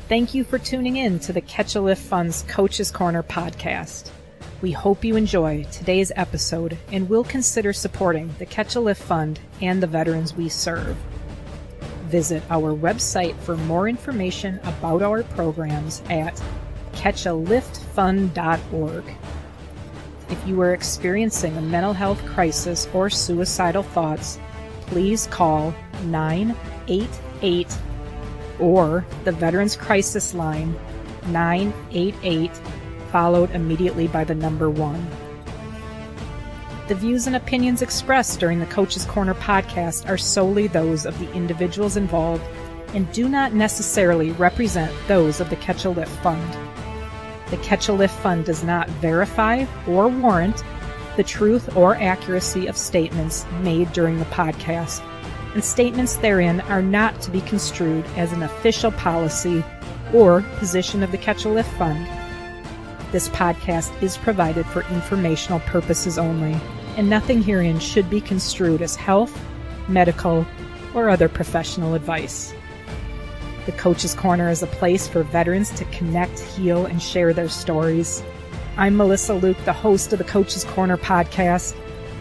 Thank you for tuning in to the Catch a Lift Fund's Coach's Corner podcast. We hope you enjoy today's episode and will consider supporting the Catch a Lift Fund and the veterans we serve. Visit our website for more information about our programs at catchaliftfund.org. If you are experiencing a mental health crisis or suicidal thoughts, please call 988 or the Veterans Crisis Line 988, followed immediately by the number 1. The views and opinions expressed during the Coach's Corner podcast are solely those of the individuals involved and do not necessarily represent those of the Catch a Lift Fund. The Catch a Lift Fund does not verify or warrant the truth or accuracy of statements made during the podcast, and statements therein are not to be construed as an official policy or position of the Catch a Lift Fund. This podcast is provided for informational purposes only, and nothing herein should be construed as health, medical, or other professional advice. The Coach's Corner is a place for veterans to connect, heal, and share their stories. I'm Melissa Luke, the host of the Coach's Corner podcast.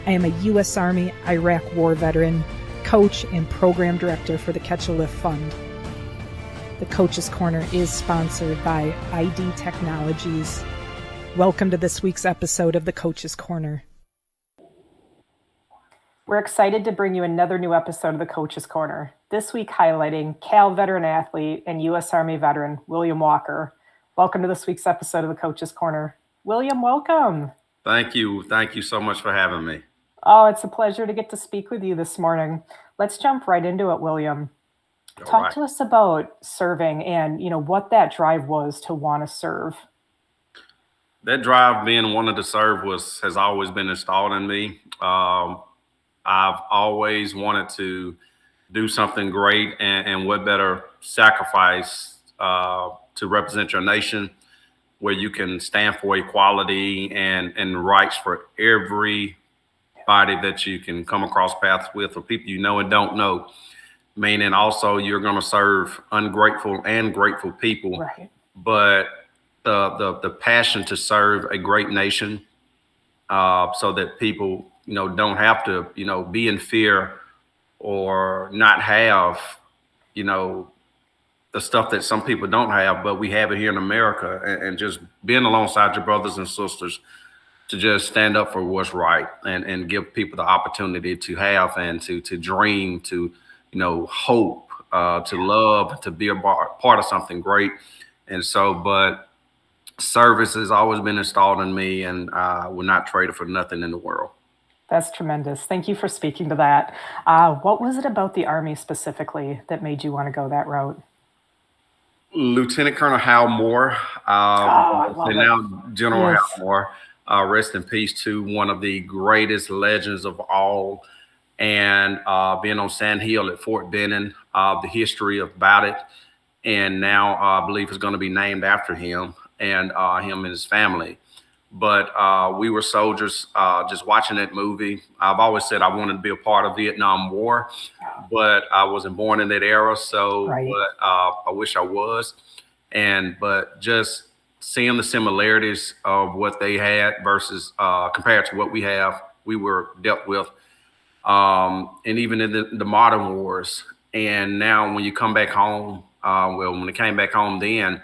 I am a U.S. Army Iraq War veteran, coach, and program director for the Catch a Lift Fund. The Coach's Corner is sponsored by ID Technologies. Welcome to this week's episode of the Coach's Corner. We're excited to bring you another new episode of the Coach's Corner, this week highlighting Cal veteran athlete and U.S. Army veteran William Walker. Welcome to this week's episode of the Coach's Corner. William, welcome. Thank you. Thank you so much for having me. Oh, it's a pleasure to get to speak with you this morning. Let's jump right into it, William. Talk to us about serving and, what that drive was to want to serve. That drive being wanted to serve has always been installed in me. I've always wanted to do something great, and what better sacrifice to represent your nation, where you can stand for equality and rights for everybody that you can come across paths with, or people you know and don't know. Meaning also you're going to serve ungrateful and grateful people, right? But the passion to serve a great nation, so that people don't have to be in fear or not have the stuff that some people don't have, but we have it here in America, and just being alongside your brothers and sisters to just stand up for what's right and give people the opportunity to have and to dream, to hope, to love, to be a part of something great. And so, but service has always been installed in me, and I will not trade it for nothing in the world. That's tremendous. Thank you for speaking to that. What was it about the Army specifically that made you want to go that route? Lieutenant Colonel Hal Moore, and now General Yes. Hal Moore, rest in peace to one of the greatest legends of all. And being on Sand Hill at Fort Benning, the history about it, and now I believe it's going to be named after him and him and his family. But we were soldiers, just watching that movie. I've always said I wanted to be a part of Vietnam War, but I wasn't born in that era. So right. But I wish I was. But just seeing the similarities of what they had versus compared to what we were dealt with. And even in the modern wars. And now when you come back home, when it came back home then,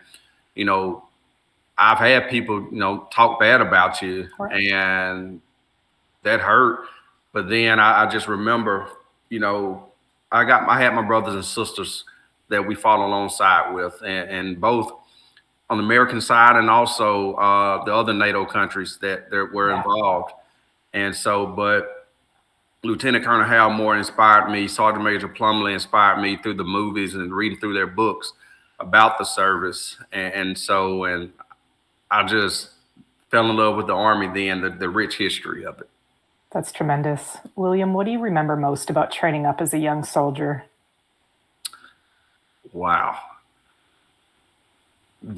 I've had people, talk bad about you, right. And that hurt. But then I just remember, I had my brothers and sisters that we fought alongside with, and both on the American side and also the other NATO countries that were involved. And so, but Lieutenant Colonel Hal Moore inspired me. Sergeant Major Plumley inspired me through the movies and reading through their books about the service. And I just fell in love with the Army then, the rich history of it. That's tremendous. William, what do you remember most about training up as a young soldier? Wow.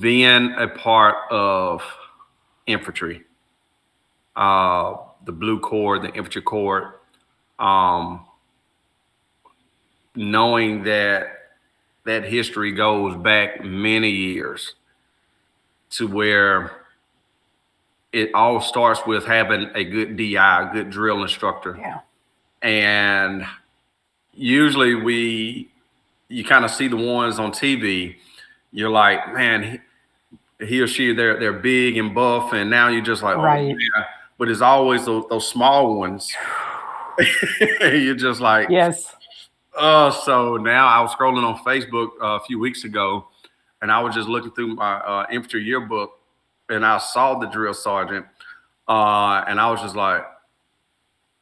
Being a part of infantry, the Blue Corps, the Infantry Corps, knowing that that history goes back many years to where it all starts with having a good DI, a good drill instructor. Yeah. And usually you kind of see the ones on TV. You're like, man, he or she, they're big and buff, and now you're just like, oh Right. yeah. But it's always those small ones. You're just like, Yes. oh. So now I was scrolling on Facebook a few weeks ago, and I was just looking through my infantry yearbook, and I saw the drill sergeant, and I was just like,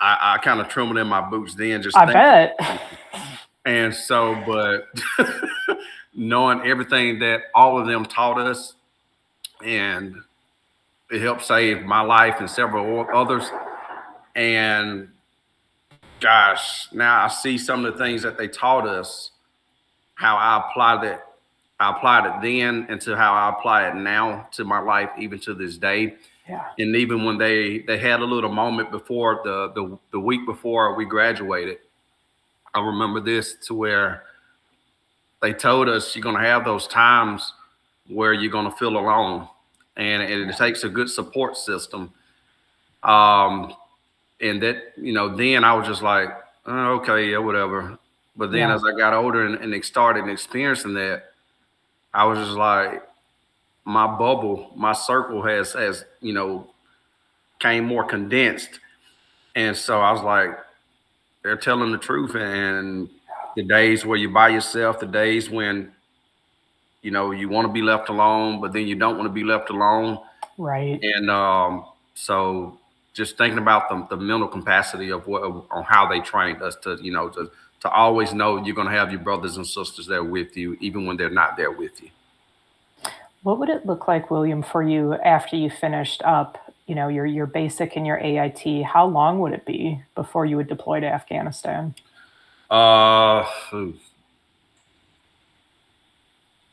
I kind of trembled in my boots then. Just I bet. And so, but knowing everything that all of them taught us, and it helped save my life and several others. And gosh, now I see some of the things that they taught us, how I applied it. I applied it then into how I apply it now to my life, even to this day. Yeah. And even when they had a little moment before the week before we graduated, I remember this to where they told us you're going to have those times where you're going to feel alone, and it takes a good support system. And that, then I was just like, oh, okay, yeah, whatever. But then as I got older and started experiencing that, I was just like, my bubble, my circle has came more condensed. And so I was like, they're telling the truth. And the days where you're by yourself, the days when, you want to be left alone, but then you don't want to be left alone. Right. And so just thinking about the mental capacity of on how they trained us to always know you're going to have your brothers and sisters there with you, even when they're not there with you. What would it look like, William, for you after you finished up, your basic and your AIT? How long would it be before you would deploy to Afghanistan?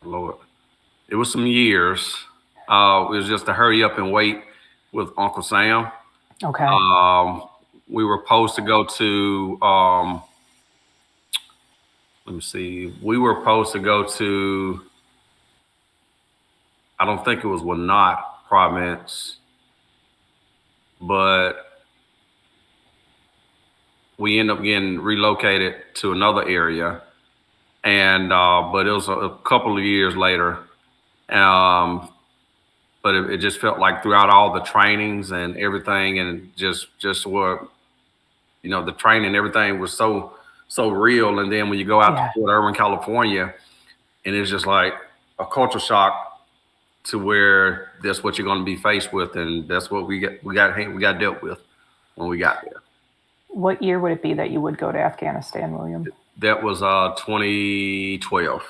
Lord, it was some years. It was just to hurry up and wait with Uncle Sam. Okay. We were supposed to go to, let me see. We were supposed to go to, I don't think it was Wanat province, but we ended up getting relocated to another area. And, but it was a couple of years later. But it just felt like throughout all the trainings and everything, and just what, the training, everything was so real. And then when you go out to Fort Irwin, California, and it's just like a culture shock to where that's what you're going to be faced with. And that's what we got dealt with when we got there. What year would it be that you would go to Afghanistan, William? That was 2012.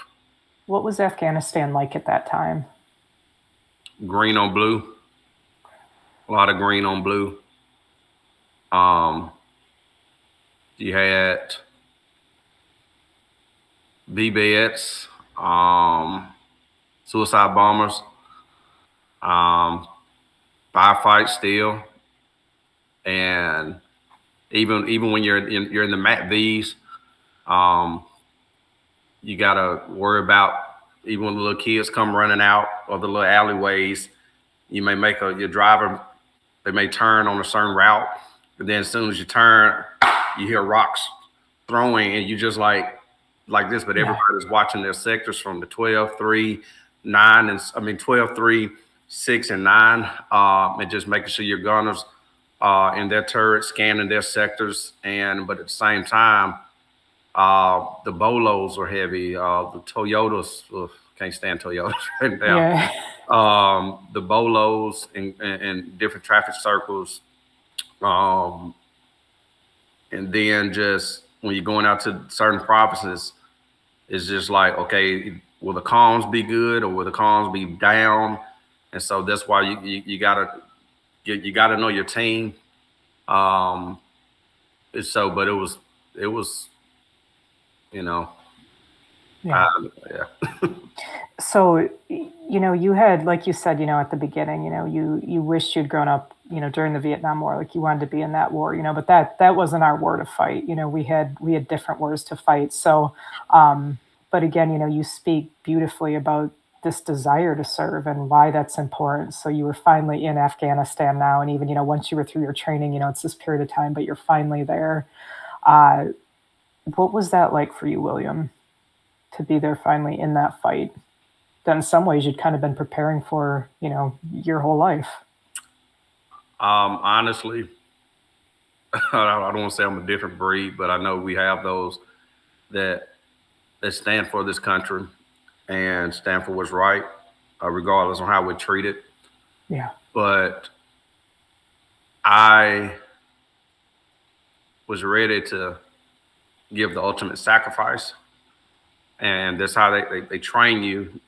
What was Afghanistan like at that time? Green on blue. A lot of green on blue. You had BBS, suicide bombers, firefights still, and even when you're in the MATVs, you gotta worry about, even when the little kids come running out of the little alleyways, you may make your driver, they may turn on a certain route, but then as soon as you turn, you hear rocks throwing, and you just like this, but everybody's watching their sectors from the 12, 3, 9, and 12, 3, 6, and 9, and just making sure your gunners in their turrets, scanning their sectors, but at the same time, the Bolos are heavy. The Toyotas, can't stand Toyotas right now. Yeah. The Bolos and different traffic circles. And then just when you're going out to certain provinces, it's just like, okay, will the comms be good or will the comms be down? And so that's why you gotta know your team. But it was, Yeah. So, you had, like you said, at the beginning, you wished you'd grown up, during the Vietnam War, like you wanted to be in that war, but that wasn't our war to fight. We had different wars to fight. So, But again, you speak beautifully about this desire to serve and why that's important. So you were finally in Afghanistan now, and even once you were through your training, it's this period of time, but you're finally there. Uh, what was that like for you, William, to be there finally in that fight? That in some ways you'd kind of been preparing for, your whole life. Honestly, I don't want to say I'm a different breed, but I know we have those that stand for this country and stand for what's right, regardless of how we're treated. Yeah. But I was ready to give the ultimate sacrifice, and that's how they train you,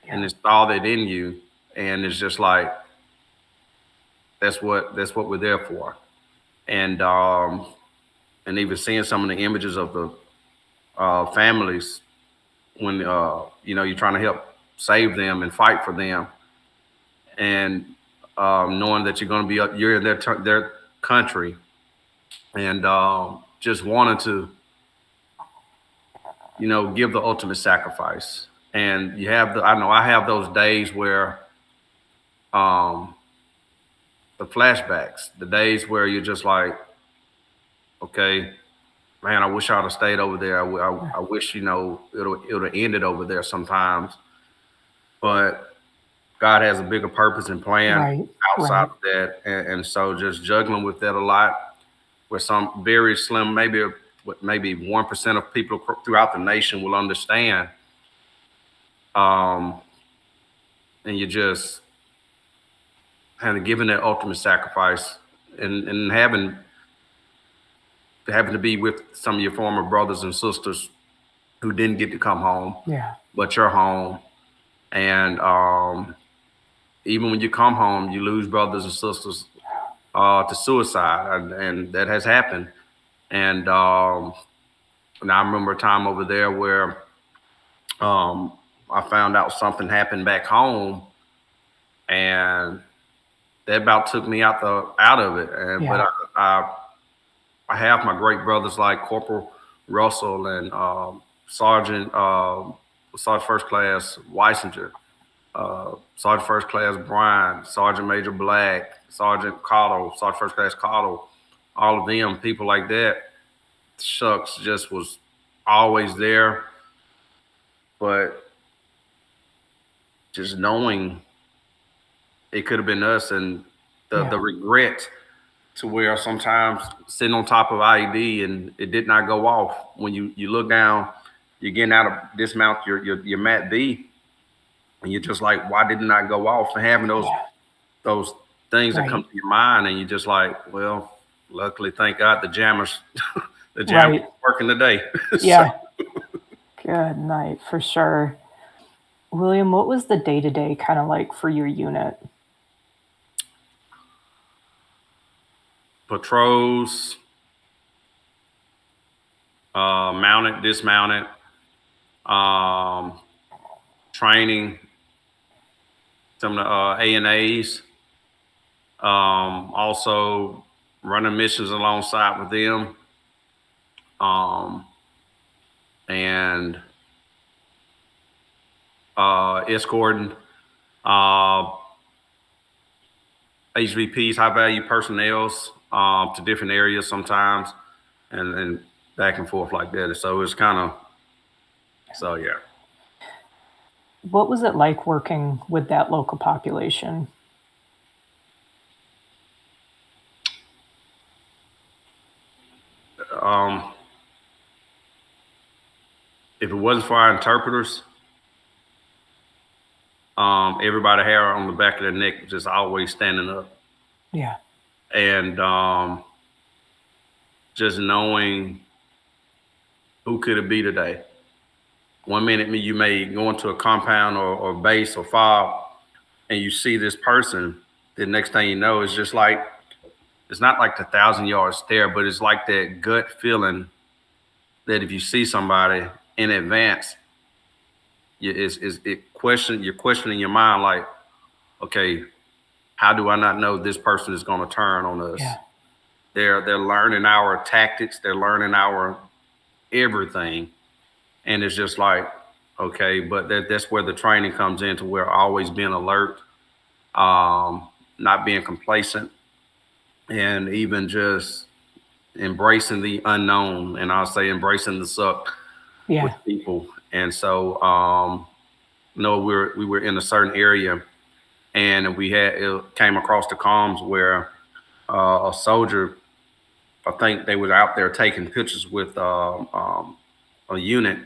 and install that in you, and it's just like that's what we're there for, and even seeing some of the images of the families when you're trying to help save them and fight for them, and knowing that you're going to be you're in their country, and just wanting to give the ultimate sacrifice. And I know I have those days where the flashbacks, the days where you're just like, okay, man, I wish I'd have stayed over there. I wish it'll have ended over there sometimes, but God has a bigger purpose and plan outside of that, and so just juggling with that a lot. Where some very slim, maybe 1% of people throughout the nation will understand, and you just kind of giving that ultimate sacrifice, and having to be with some of your former brothers and sisters who didn't get to come home, but you're home, and even when you come home, you lose brothers and sisters to suicide, and that has happened. And I remember a time over there where I found out something happened back home, and that about took me out of it. And but I have my great brothers like Corporal Russell and Sergeant First Class Weisinger, Sergeant First Class Bryan, Sergeant Major Black, Sergeant Cottle, Sergeant First Class Cottle, all of them, people like that. Shucks, just was always there. But just knowing it could have been us, and the regret to where sometimes sitting on top of IED and it did not go off. When you look down, you're getting out of dismount your MAT B, and you're just like, why did it not go off? And having those things that come to your mind, and you're just like, well, luckily, thank God, the jammers working today. Yeah. Good night, for sure. William, what was the day-to-day kind of like for your unit? Patrols, mounted, dismounted, training, some of the ANAs, also running missions alongside with them, and escorting HVPs, high value personnels, to different areas sometimes, and back and forth like that. So it's kind of, yeah. What was it like working with that local population? If it wasn't for our interpreters, everybody hair on the back of their neck just always standing up. Yeah. And just knowing who could it be today. 1 minute you may go into a compound or base or fob, and you see this person. The next thing you know, it's just like, it's not like the 1,000-yard stare, but it's like that gut feeling that if you see somebody in advance, you're questioning your mind, like, okay, how do I not know this person is going to turn on us? Yeah. They're learning our tactics, they're learning our everything, and it's just like, Okay, but that's where the training comes in, to where always being alert, not being complacent, and even just embracing the unknown. And I'll say embracing the suck with Yeah. people. And so, we were in a certain area, and it came across the comms where a soldier, I think they was out there taking pictures with a unit,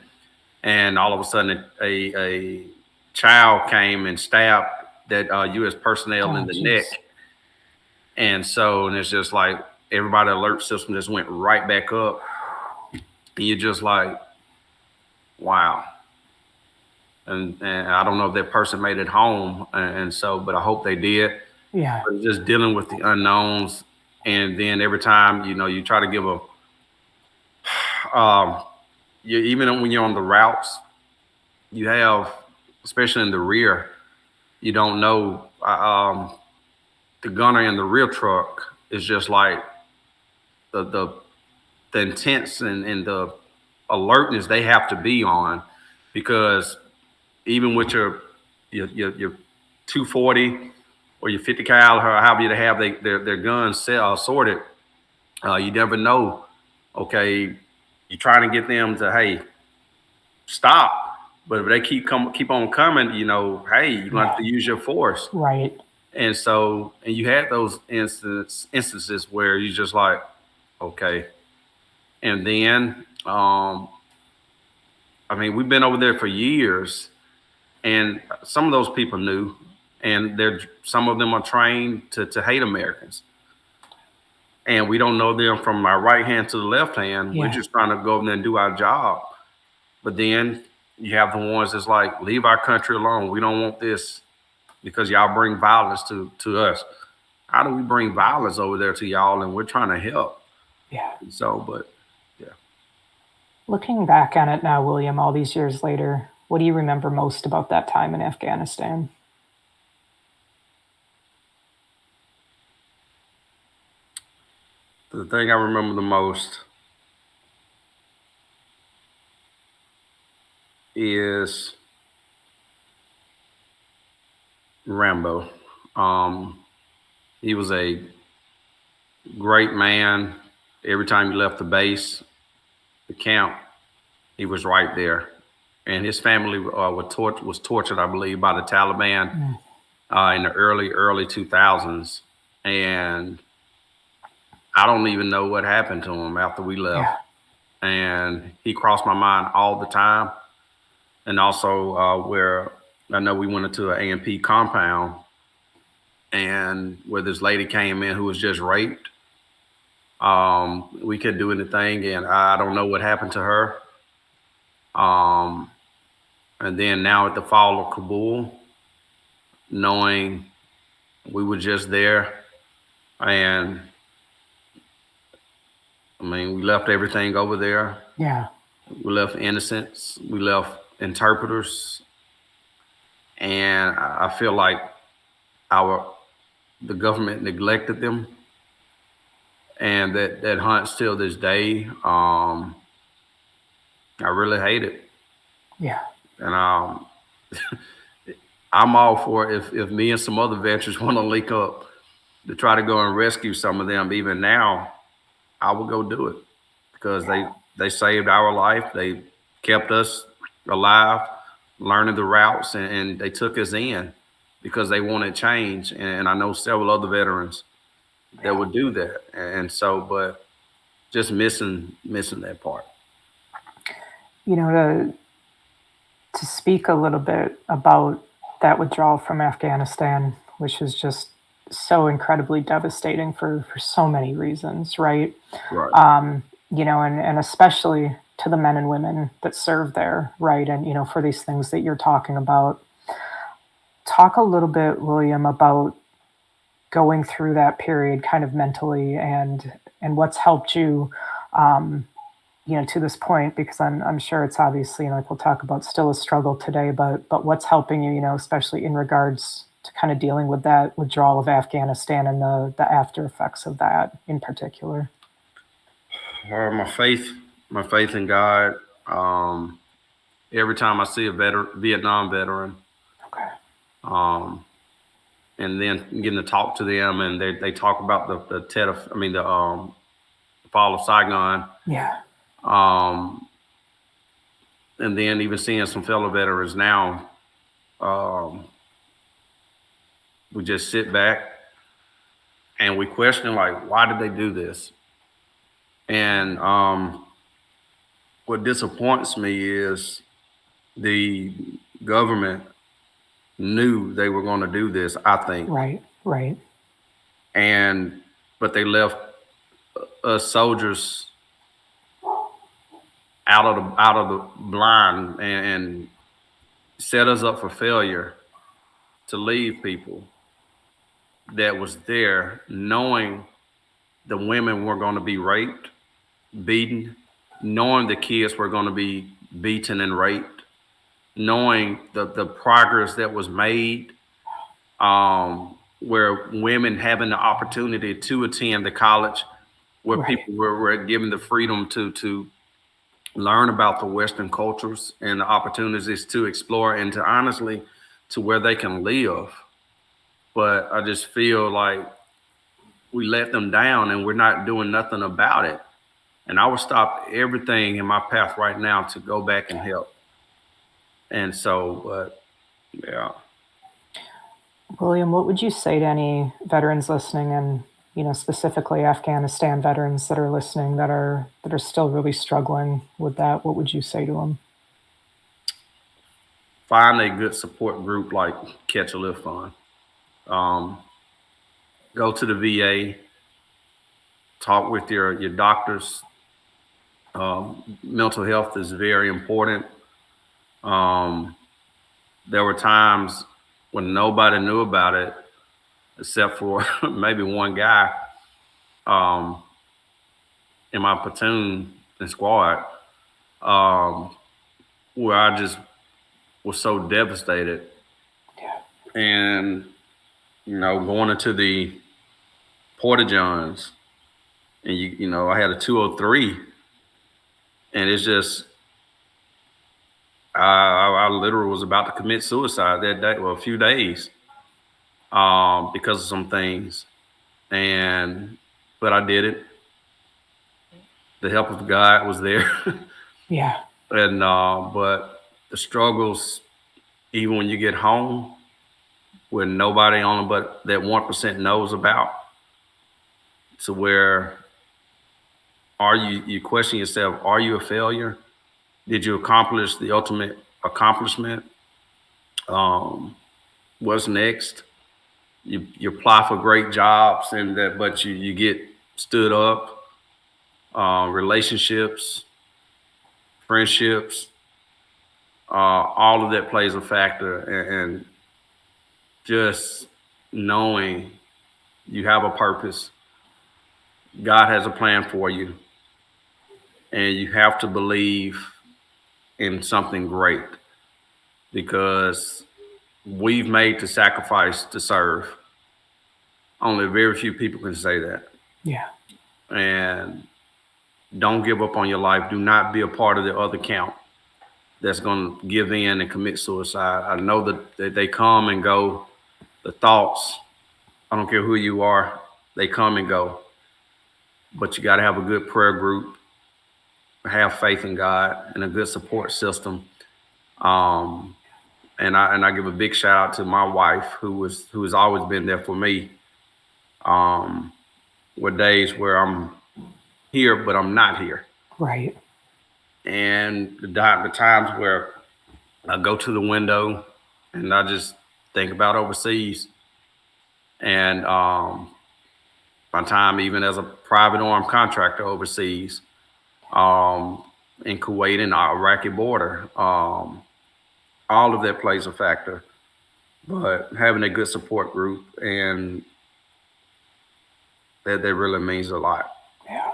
and all of a sudden a child came and stabbed that U.S. personnel in Oh, the neck. jeez. And it's just like everybody alert system just went right back up, and you're just like, wow. And I don't know if that person made it home, and so, but I hope they did. Yeah. But just dealing with the unknowns, and then every time you try to give a, um, even when you're on the routes, you have, especially in the rear, you don't know. The gunner in the rear truck is just like the the, the intense and the alertness they have to be on, because even with your 240 or your 50 cal, or however you have their guns sorted, you never know. Okay, you're trying to get them to, hey, stop, but if they keep on coming, hey, you're gonna have Yeah. to use your force. Right. And so, and you had those instances where you just like, okay. And then, I mean, we've been over there for years, and some of those people knew, and some of them are trained to hate Americans. And we don't know them from our right hand to the left hand. We're Yeah. just trying to go over there and do our job. But then you have the ones that's like, leave our country alone. We don't want this because y'all bring violence to us. How do we bring violence over there to y'all, and we're trying to help? Yeah. So, but yeah. Looking back on it now, William, all these years later, what do you remember most about that time in Afghanistan? The thing I remember the most is Rambo. Um, he was a great man. Every time he left the base, the camp, he was right there. And his family was tortured, I believe, by the Taliban Mm. In the early 2000s. And I don't even know what happened to him after we left. Yeah. And he crossed my mind all the time. And also, where I know we went into an AMP compound, and where this lady came in who was just raped. We couldn't do anything, and I don't know what happened to her. Um, and then now at the fall of Kabul, knowing we were just there, and I mean, we left everything over there. Yeah. We left innocents. We left interpreters, and I feel like the government neglected them, and that haunts till this day. I really hate it, Yeah. and I'm all for it if me and some other veterans want to link up to try to go and rescue some of them. Even now, I will go do it, because they saved our life. They kept us alive, learning the routes, and they took us in because they wanted change. And I know several other veterans that would do that. And so, but just missing that part. You know, to speak a little bit about that withdrawal from Afghanistan, which is just so incredibly devastating for so many reasons, right? Right. You know, and especially to the men and women that serve there, right? And, you know, for these things that you're talking about. Talk a little bit, William, about going through that period kind of mentally and what's helped you um, you know, to this point, because I'm sure it's obviously, like we'll talk about, still a struggle today, but what's helping you, you know, especially in regards to kind of dealing with that withdrawal of Afghanistan and the after effects of that in particular. My faith in God. Um, every time I see a Vietnam veteran, Okay. um, and then getting to talk to them, and they talk about the fall of Saigon, Yeah. um, and then even seeing some fellow veterans now, um, we just sit back and we question, like, why did they do this? And what disappoints me is the government knew they were going to do this, I think, Right. Right. and but they left us soldiers out of the blind, and set us up for failure to leave people that was there knowing the women were going to be raped, beaten, knowing the kids were going to be beaten and raped, knowing the progress that was made, where women having the opportunity to attend the college, where Right. people were given the freedom to learn about the Western cultures and the opportunities to explore and to honestly to where they can live. But I just feel like we let them down and we're not doing nothing about it. And I would stop everything in my path right now to go back and help. And so, but yeah, William, what would you say to any veterans listening, and specifically Afghanistan veterans that are listening, that are still really struggling with that? What would you say to them? find a good support group like Catch a Lift Fund. Um, go to the VA, talk with your doctors. Mental health is very important. Um, there were times when nobody knew about it except for maybe one guy um, in my platoon and squad, um, where I just was so devastated. Yeah. And, going into the Porta Johns, and I had a 203, and it's just, I literally was about to commit suicide that day, well, a few days, because of some things. But I did it. The help of God was there. Yeah. And, but the struggles, even when you get home, when nobody on but that 1% knows about, to where you question yourself, are you a failure? Did you accomplish the ultimate accomplishment? Um, what's next? You apply for great jobs and that, but you get stood up. Relationships, friendships, all of that plays a factor, and just knowing you have a purpose, God has a plan for you, and you have to believe in something great, because we've made the sacrifice to serve. Only very few people can say that. Yeah. And don't give up on your life. Do not be a part of the other count that's going to give in and commit suicide. I know that they come and go. The thoughts, I don't care who you are, they come and go. But you got to have a good prayer group, have faith in God, and a good support system. Um, and I give a big shout out to my wife, who has always been there for me. With days where I'm here, but I'm not here, Right. and the times where I go to the window and I just think about overseas, and my time even as a private armed contractor overseas, in Kuwait and the Iraqi border. All of that plays a factor, but having a good support group, and that really means a lot. Yeah.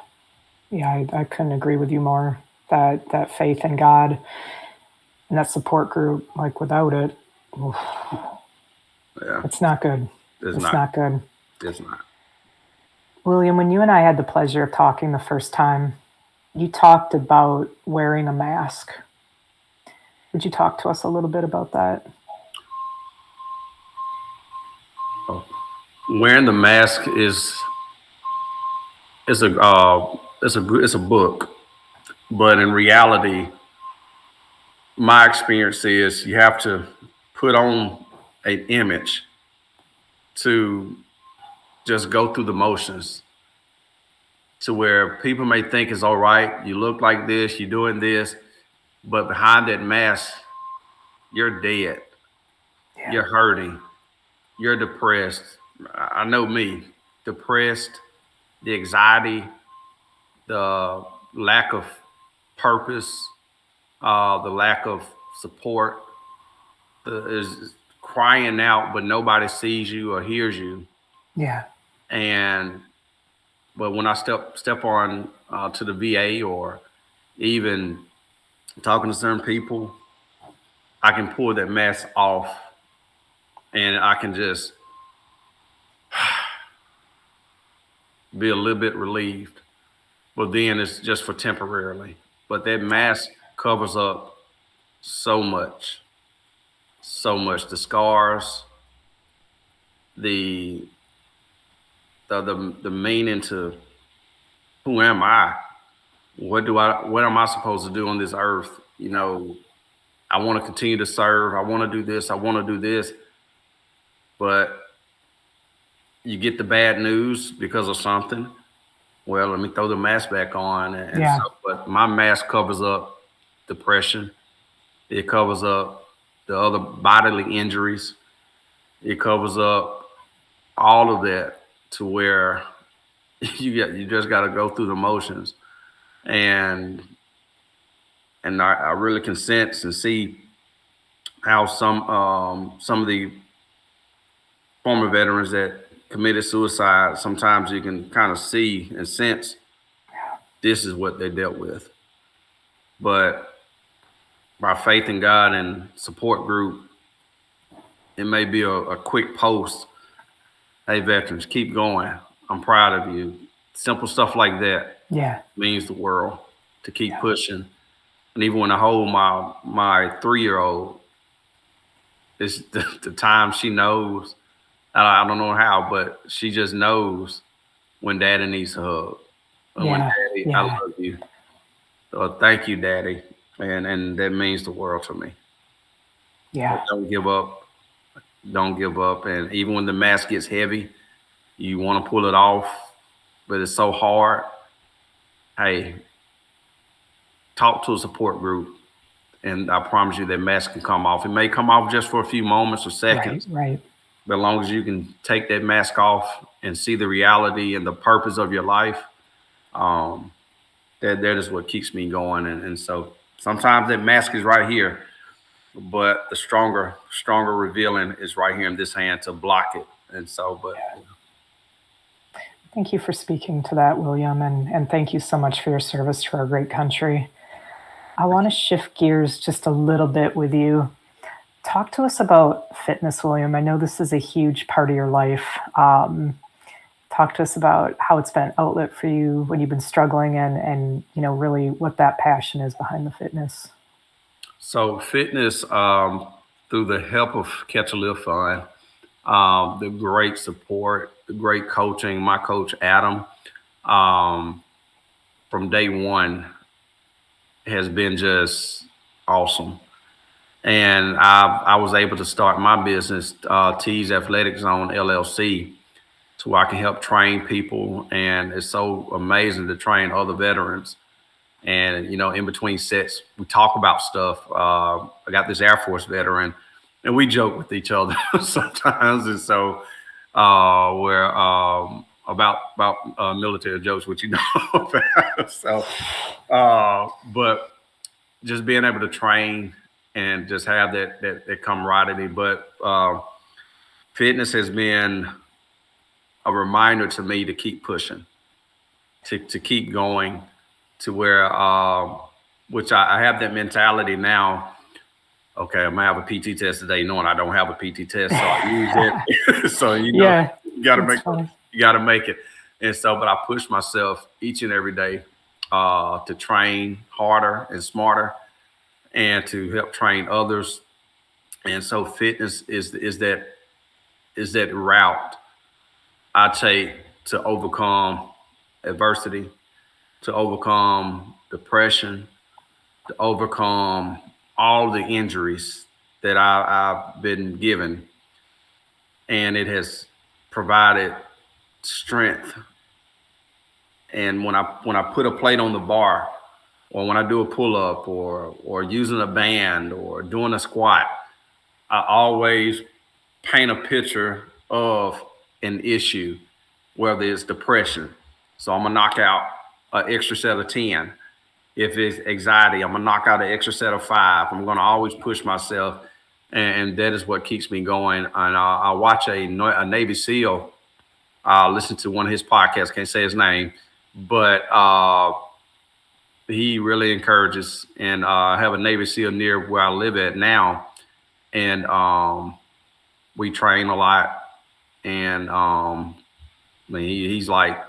Yeah. I couldn't agree with you more. That faith in God and that support group, like without it, oof, Yeah, it's not good. it's It's not. not good. It's not. William, when you and I had the pleasure of talking the first time, you talked about wearing a mask. Would you talk to us a little bit about that? Wearing the mask is a book, but in reality, my experience is you have to put on an image to just go through the motions, to where people may think it's all right. You look like this, you're doing this, but behind that mask, you're dead. Yeah. You're hurting. You're depressed. I know me, depressed, the anxiety, the lack of purpose, the lack of support, is crying out, but nobody sees you or hears you. Yeah. And but when I step on to the VA or even talking to certain people, I can pull that mask off, and I can just be a little bit relieved. But then it's just for temporarily. But that mask covers up so much, so much. The scars, the the meaning to who am I? What am I supposed to do on this earth? You know, I want to continue to serve. I want to do this. I want to do this. But you get the bad news because of something. Well, let me throw the mask back on. Yeah. But my mask covers up depression. It covers up the other bodily injuries. It covers up all of that to where you just got to go through the motions. And I really can sense and see how some of the former veterans that committed suicide, sometimes you can kind of see and sense this is what they dealt with. But by faith in God and support group, it may be a quick post. Hey, veterans, keep going. I'm proud of you. Simple stuff like that means the world, to keep pushing. And even when I hold my 3-year-old, it's the time she knows. I don't know how, but she just knows when Daddy needs a hug. When Daddy, I love you. So thank you, Daddy. And that means the world to me. Yeah. But don't give up. Don't give up. And even when the mask gets heavy, you want to pull it off, but it's so hard. Hey, talk to a support group, and I promise you that mask can come off. It may come off just for a few moments or seconds. Right. But as long as you can take that mask off and see the reality and the purpose of your life, that is what keeps me going. And so sometimes that mask is right here, but the stronger revealing is right here in this hand to block it. And so, but. Thank you for speaking to that, William, and thank you so much for your service to our great country. I want to shift gears just a little bit with you. Talk to us about fitness, William. I know this is a huge part of your life. Talk to us about how it's been an outlet for you when you've been struggling, and really what that passion is behind the fitness. So fitness, through the help of Catch a Lift Fund, the great support, the great coaching, my coach Adam, from day one has been just awesome. And I was able to start my business, T's Athletic Zone LLC, so I can help train people. And it's so amazing to train other veterans. And, in between sets, we talk about stuff. I got this Air Force veteran, and we joke with each other sometimes. And so we're about military jokes, which you know about. So, but just being able to train and just have that camaraderie. But fitness has been a reminder to me to keep pushing, to keep going, to where, which I have that mentality now. Okay, I'm gonna have a PT test today, knowing I don't have a PT test, so I use it. So you gotta make it. And so, but I push myself each and every day to train harder and smarter. and to help train others. And so fitness is that route I take to overcome adversity, to overcome depression, to overcome all the injuries that I've been given. And it has provided strength. And when I put a plate on the bar, or when I do a pull up, or using a band, or doing a squat, I always paint a picture of an issue, whether it's depression. So I'm gonna knock out an extra set of 10. If it's anxiety, I'm gonna knock out an extra set of 5. I'm gonna always push myself, and that is what keeps me going. And I watch a Navy SEAL. Listen to one of his podcasts. Can't say his name, but he really encourages. And I have a Navy SEAL near where I live at now, and we train a lot. And I mean, he's about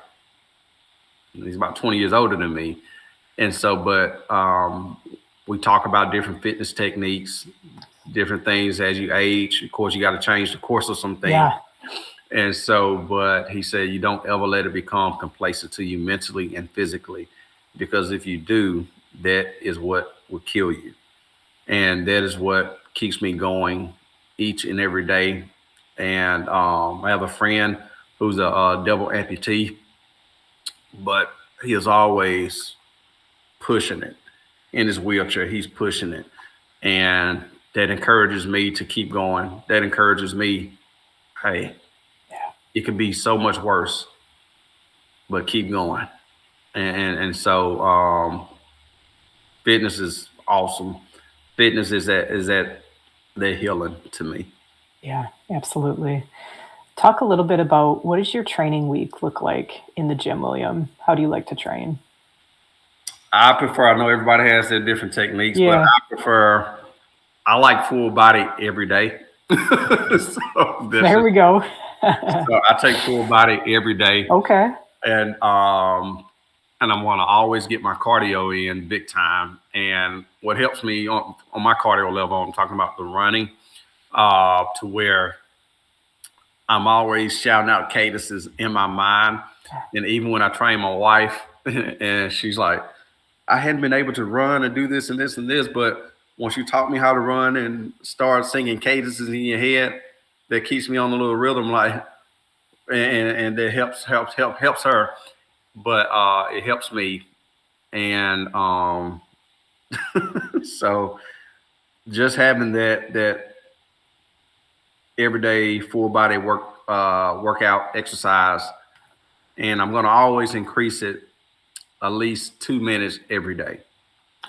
20 years older than me. And so, but we talk about different fitness techniques, different things as you age. Of course, you got to change the course of some things. Yeah. And so, but he said, you don't ever let it become complacent to you mentally and physically, because if you do, that is what will kill you. And that is what keeps me going each and every day. And I have a friend who's a double amputee, but he is always pushing it in his wheelchair. He's pushing it. And that encourages me to keep going. That encourages me, hey, it could be so much worse, but keep going. And so fitness is awesome. Fitness is that healing to me. Yeah, absolutely. Talk a little bit about what does your training week look like in the gym, William? How do you like to train? I know everybody has their different techniques, but I like full body every day. There we go. So I take full body every day. Okay. And I'm going to always get my cardio in big time. And what helps me on my cardio level, I'm talking about the running, to where I'm always shouting out cadences in my mind. And even when I train my wife, and she's like, I hadn't been able to run and do this and this and this, but once you taught me how to run and start singing cadences in your head, that keeps me on a little rhythm, like, and that helps her, but it helps me. And so just having that everyday full body workout exercise, and I'm going to always increase it at least 2 minutes every day.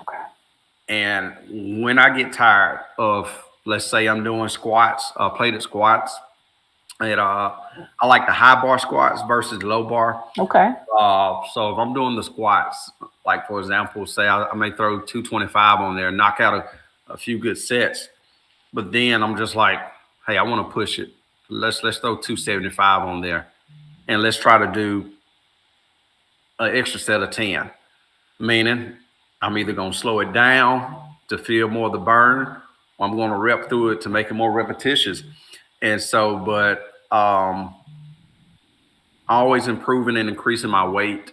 Okay. And when I get tired of, let's say I'm doing squats, plated squats, and I like the high bar squats versus low bar. Okay. So if I'm doing the squats, like for example, say I may throw 225 on there, knock out a few good sets, but then I'm just like, hey, I want to push it. Let's throw 275 on there, and let's try to do an extra set of 10. Meaning, I'm either going to slow it down to feel more of the burn, or I'm going to rep through it to make it more repetitious. And so, but always improving and increasing my weight,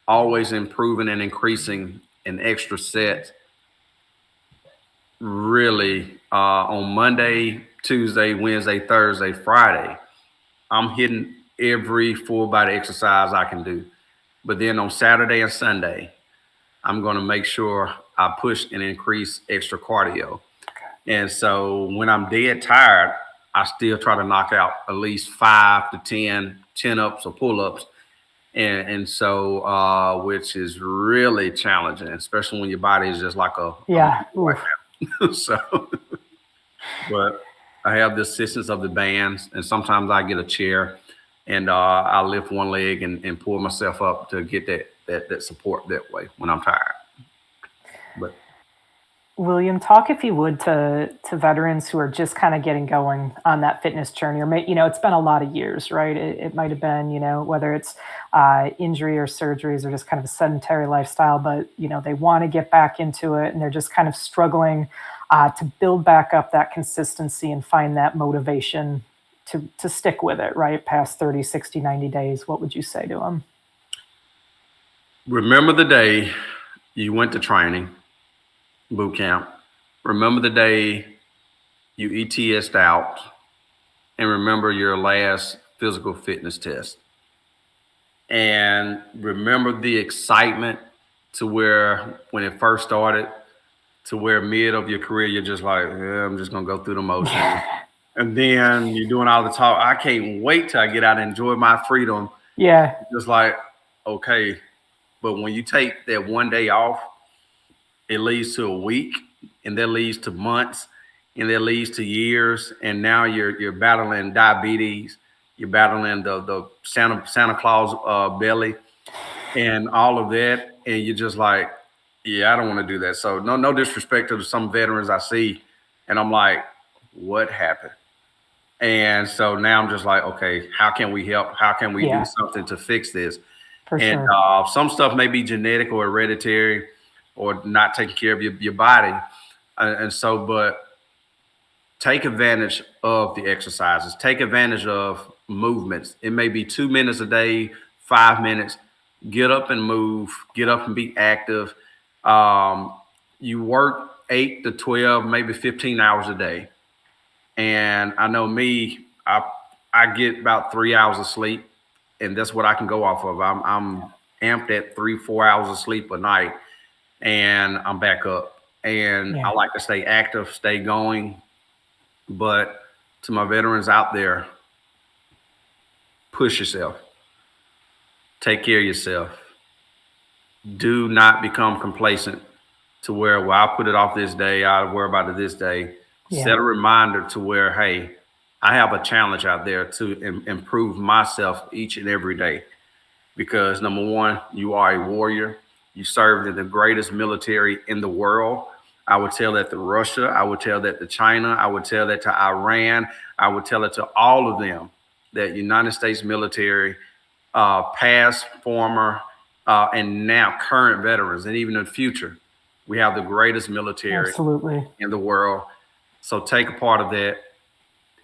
always improving and increasing an extra set. Really, on Monday, Tuesday, Wednesday, Thursday, Friday, I'm hitting every full body exercise I can do. But then on Saturday and Sunday, I'm going to make sure I push and increase extra cardio. Okay. And so when I'm dead tired, I still try to knock out at least 5 to 10 chin-ups or pull-ups. And so, which is really challenging, especially when your body is just like a so, but I have the assistance of the bands, and sometimes I get a chair and I lift one leg and pull myself up to get that support that way when I'm tired. But William, talk if you would to veterans who are just kind of getting going on that fitness journey, or it's been a lot of years, right? It might have been, whether it's injury or surgeries or just kind of a sedentary lifestyle, but they want to get back into it, and they're just kind of struggling to build back up that consistency and find that motivation to stick with it, right? Past 30, 60, 90 days. What would you say to them? Remember the day you went to training boot camp. Remember the day you ETS'd out, and remember your last physical fitness test. And remember the excitement to where when it first started, to where mid of your career, you're just like, yeah, I'm just gonna go through the motions. And then you're doing all the talk. I can't wait till I get out and enjoy my freedom. Yeah. Just like, okay. But when you take that one day off, it leads to a week, and that leads to months, and that leads to years. And now you're battling diabetes, you're battling the Santa Claus belly, and all of that, and you're just like, yeah, I don't want to do that. So no disrespect to some veterans I see, and I'm like, what happened? And so now I'm just like, okay, how can we help? How can we do something to fix this? For And sure. some stuff may be genetic or hereditary or not taking care of your body. And so, but take advantage of the exercises, take advantage of movements. It may be 2 minutes a day, 5 minutes. Get up and move, get up and be active. You work 8 to 12, maybe 15 hours a day. And I know me, I get about 3 hours of sleep, and that's what I can go off of. I'm amped at 3-4 hours of sleep a night, and I'm back up. And I like to stay active, stay going. But to my veterans out there, push yourself. Take care of yourself. Do not become complacent to where, well, I'll put it off this day. I'll worry about it this day. Yeah. Set a reminder to where, hey, I have a challenge out there to improve myself each and every day. Because number one, you are a warrior. You served in the greatest military in the world. I would tell that to Russia. I would tell that to China. I would tell that to Iran. I would tell it to all of them, that United States military, past, former, and now current veterans, and even in the future, we have the greatest military Absolutely. in the world. So take a part of that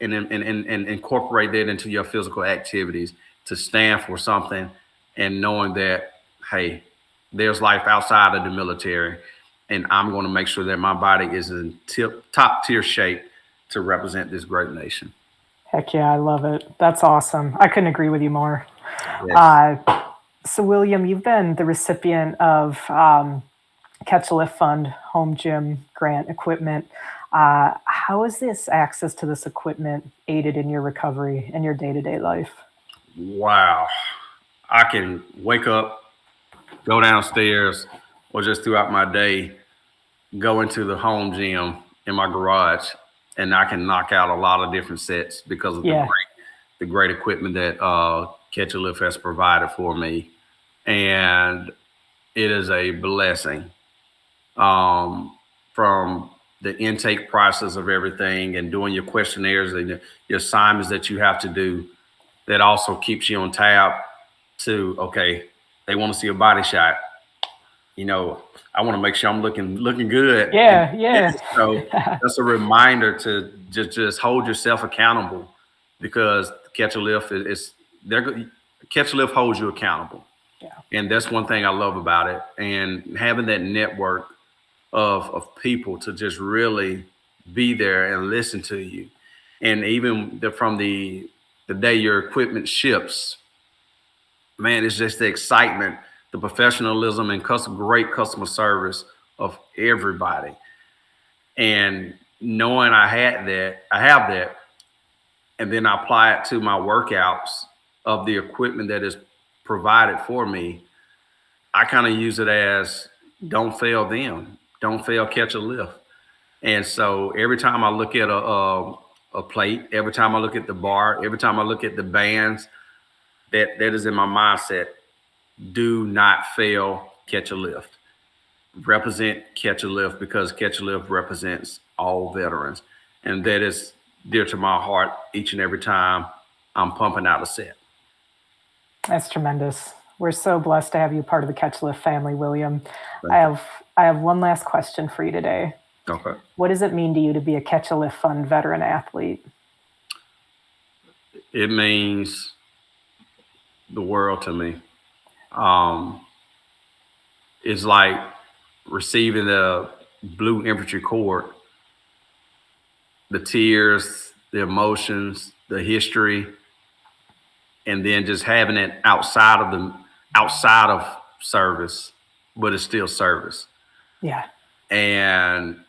and incorporate that into your physical activities to stand for something, and knowing that, hey, there's life outside of the military, and I'm going to make sure that my body is in top tier shape to represent this great nation. Heck yeah, I love it. That's awesome. I couldn't agree with you more. Yes. So, William, you've been the recipient of Catch a Lift Fund home gym grant equipment. How has this access to this equipment aided in your recovery and your day-to-day life? Wow. I can wake up, go downstairs, or just throughout my day, go into the home gym in my garage, and I can knock out a lot of different sets because of the great equipment that Catch a Lift has provided for me. And it is a blessing, from the intake process of everything and doing your questionnaires and your assignments that you have to do. That also keeps you on tab to, okay, they want to see a body shot. I want to make sure I'm looking good. Yeah. So that's a reminder to just hold yourself accountable, because Catch a Lift Catch a Lift holds you accountable. Yeah. And that's one thing I love about it. And having that network of people to just really be there and listen to you. And even from the day your equipment ships, man, it's just the excitement, the professionalism, and great customer service of everybody. And knowing I have that, and then I apply it to my workouts of the equipment that is provided for me, I kind of use it as, don't fail them, don't fail Catch a Lift. And so every time I look at a plate, every time I look at the bar, every time I look at the bands, that is in my mindset. Do not fail Catch a Lift. represent Catch a Lift, because Catch a Lift represents all veterans. And that is dear to my heart each and every time I'm pumping out a set. That's tremendous. We're so blessed to have you part of the Catch Lift family, William. Thank I have one last question for you today. Okay. What does it mean to you to be a Catch a Lift Fund veteran athlete? It means the world to me. It's like receiving the Blue Infantry Corps, the tears, the emotions, the history, and then just having it outside of service, but it's still service. Yeah. And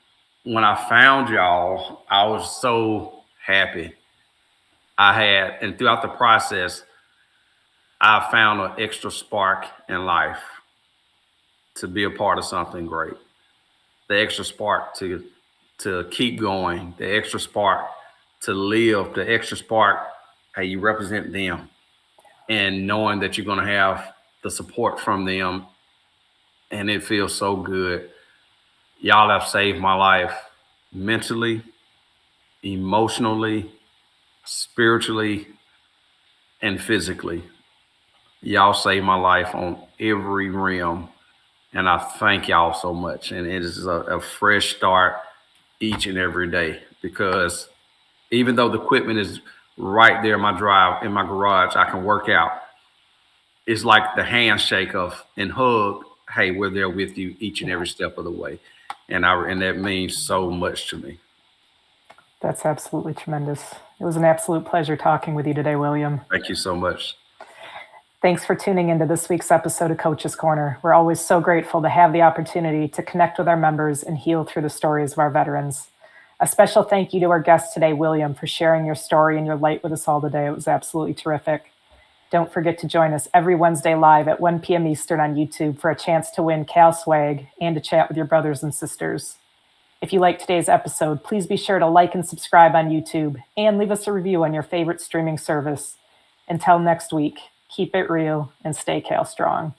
when I found y'all, I was so happy. And throughout the process, I found an extra spark in life to be a part of something great. The extra spark to keep going, the extra spark to live, the extra spark, hey, you represent them, and knowing that you're going to have the support from them. And it feels so good. Y'all have saved my life mentally, emotionally, spiritually, and physically. Y'all saved my life on every rim. And I thank y'all so much. And it is a fresh start each and every day, because even though the equipment is right there in my garage, I can work out. It's like the handshake and hug. Hey, we're there with you each and every step of the way. And that means so much to me. That's absolutely tremendous. It was an absolute pleasure talking with you today, William. Thank you so much. Thanks for tuning into this week's episode of Coach's Corner. We're always so grateful to have the opportunity to connect with our members and heal through the stories of our veterans. A special thank you to our guest today, William, for sharing your story and your light with us all today. It was absolutely terrific. Don't forget to join us every Wednesday live at 1 p.m. Eastern on YouTube for a chance to win Cal Swag and to chat with your brothers and sisters. If you liked today's episode, please be sure to like and subscribe on YouTube and leave us a review on your favorite streaming service. Until next week, keep it real and stay Cal strong.